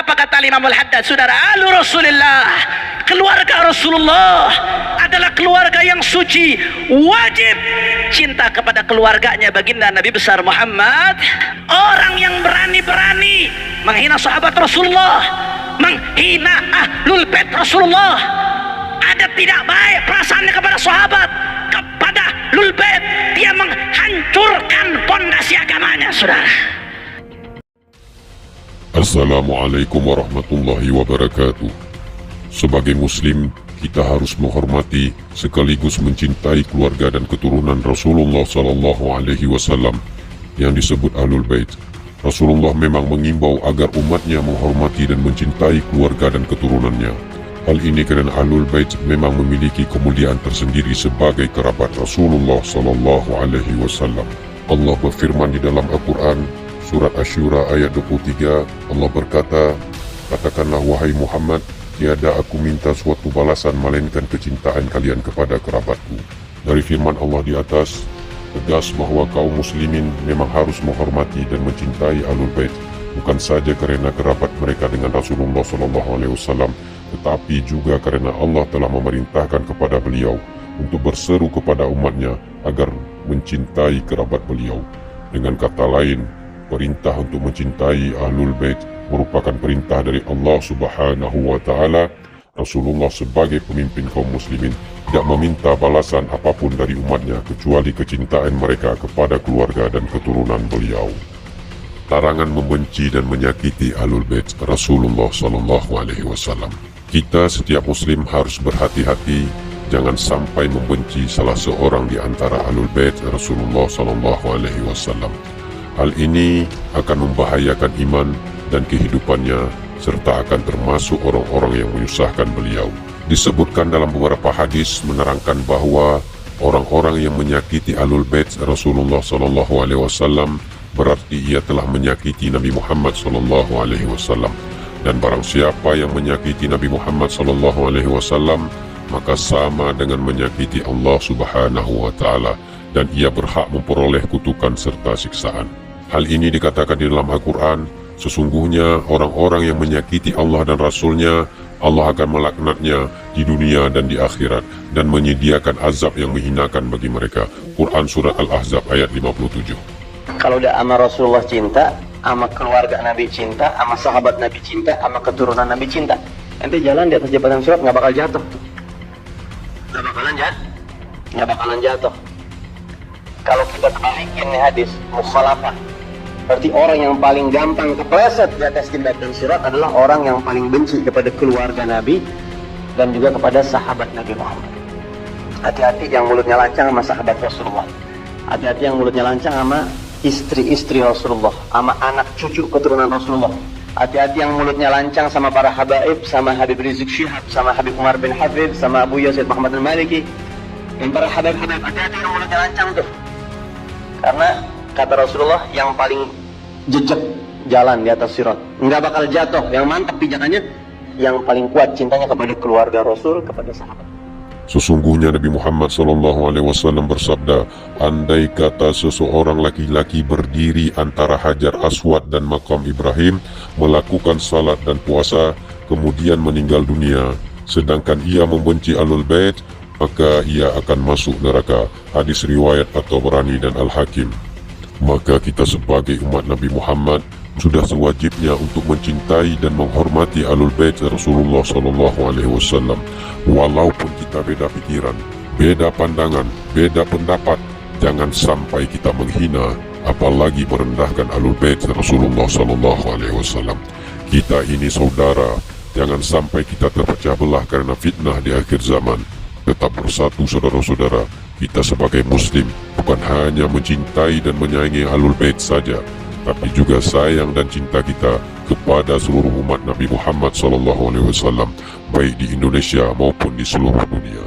Apa kata Imam Al-Haddad? Saudara, alu Rasulullah, keluarga Rasulullah adalah keluarga yang suci. Wajib cinta kepada keluarganya baginda Nabi besar Muhammad. Orang yang berani-berani menghina sahabat Rasulullah, menghina ahlul bait Rasulullah, ada tidak baik perasaannya kepada sahabat, kepada ahlul bait, dia menghancurkan pondasi agamanya, saudara. Assalamualaikum warahmatullahi wabarakatuh. Sebagai muslim, kita harus menghormati sekaligus mencintai keluarga dan keturunan Rasulullah Sallallahu Alaihi Wasallam yang disebut Ahlul Bait. Rasulullah memang mengimbau agar umatnya menghormati dan mencintai keluarga dan keturunannya. Hal ini kerana Ahlul Bait memang memiliki kemuliaan tersendiri sebagai kerabat Rasulullah Sallallahu Alaihi Wasallam. Allah berfirman di dalam Al-Quran, Surat Asy-Syura ayat 23, Allah berkata, katakanlah wahai Muhammad, tiada aku minta suatu balasan melainkan kecintaan kalian kepada kerabatku. Dari firman Allah di atas, tegas bahawa kaum muslimin memang harus menghormati dan mencintai Ahlul Bait, bukan saja kerana kerabat mereka dengan Rasulullah SAW, tetapi juga kerana Allah telah memerintahkan kepada beliau untuk berseru kepada umatnya agar mencintai kerabat beliau. Dengan kata lain, perintah untuk mencintai Ahlul Bait merupakan perintah dari Allah Subhanahu wa Ta'ala. Rasulullah sebagai pemimpin kaum muslimin tidak meminta balasan apapun dari umatnya kecuali kecintaan mereka kepada keluarga dan keturunan beliau. Larangan membenci dan menyakiti Ahlul Bait Rasulullah Sallallahu Alaihi Wasallam. Kita setiap muslim harus berhati-hati jangan sampai membenci salah seorang di antara Ahlul Bait Rasulullah Sallallahu Alaihi Wasallam. Hal ini akan membahayakan iman dan kehidupannya serta akan termasuk orang-orang yang menyusahkan beliau. Disebutkan dalam beberapa hadis menerangkan bahawa orang-orang yang menyakiti Ahlul Bait Rasulullah Sallallahu Alaihi Wasallam berarti ia telah menyakiti Nabi Muhammad Sallallahu Alaihi Wasallam. Dan barang siapa yang menyakiti Nabi Muhammad Sallallahu Alaihi Wasallam maka sama dengan menyakiti Allah Subhanahu wa Ta'ala, dan ia berhak memperoleh kutukan serta siksaan. Hal ini dikatakan di dalam Al-Quran, sesungguhnya orang-orang yang menyakiti Allah dan Rasulnya, Allah akan melaknatnya di dunia dan di akhirat dan menyediakan azab yang menghinakan bagi mereka. Quran Surat Al-Ahzab ayat 57. Kalau udah sama Rasulullah cinta, sama keluarga Nabi cinta, sama sahabat Nabi cinta, sama keturunan Nabi cinta, nanti jalan di atas jembatan Sirat nggak bakal jatuh. Nggak bakalan jatuh. Kalau kita balikin nih hadis mukhalafah, berarti orang yang paling gampang kepleset di atas jembatan Sirat adalah orang yang paling benci kepada keluarga Nabi dan juga kepada sahabat Nabi Muhammad. Hati-hati yang mulutnya lancang sama sahabat Rasulullah. Hati-hati yang mulutnya lancang sama istri-istri Rasulullah, sama anak cucu keturunan Rasulullah. Hati-hati yang mulutnya lancang sama para habaib, sama Habib Rizik Syihab, sama Habib Umar bin Habib, sama Abu Yazid Muhammad al-Maliki, dan para habaib-habaib. Hati-hati yang mulutnya lancang tuh. Karena kata Rasulullah, yang paling jejak jalan di atas sirat, nggak bakal jatuh, yang mantap pijakannya, yang paling kuat cintanya kepada keluarga Rasul, kepada sahabat. Sesungguhnya Nabi Muhammad SAW bersabda, andai kata seseorang laki-laki berdiri antara Hajar Aswad dan Makam Ibrahim, melakukan salat dan puasa, kemudian meninggal dunia, sedangkan ia membenci Ahlul Bait, maka ia akan masuk neraka. Hadis riwayat At-Tabrani dan Al-Hakim. Maka kita sebagai umat Nabi Muhammad sudah sewajibnya untuk mencintai dan menghormati Ahlul Bait Rasulullah SAW. Walaupun kita beda pikiran, beda pandangan, beda pendapat, jangan sampai kita menghina apalagi merendahkan Ahlul Bait Rasulullah SAW. Kita ini saudara, jangan sampai kita terpecah belah karena fitnah di akhir zaman. Tetap bersatu saudara-saudara. Kita sebagai muslim bukan hanya mencintai dan menyayangi Ahlul Bait saja, tapi juga sayang dan cinta kita kepada seluruh umat Nabi Muhammad SAW, baik di Indonesia maupun di seluruh dunia.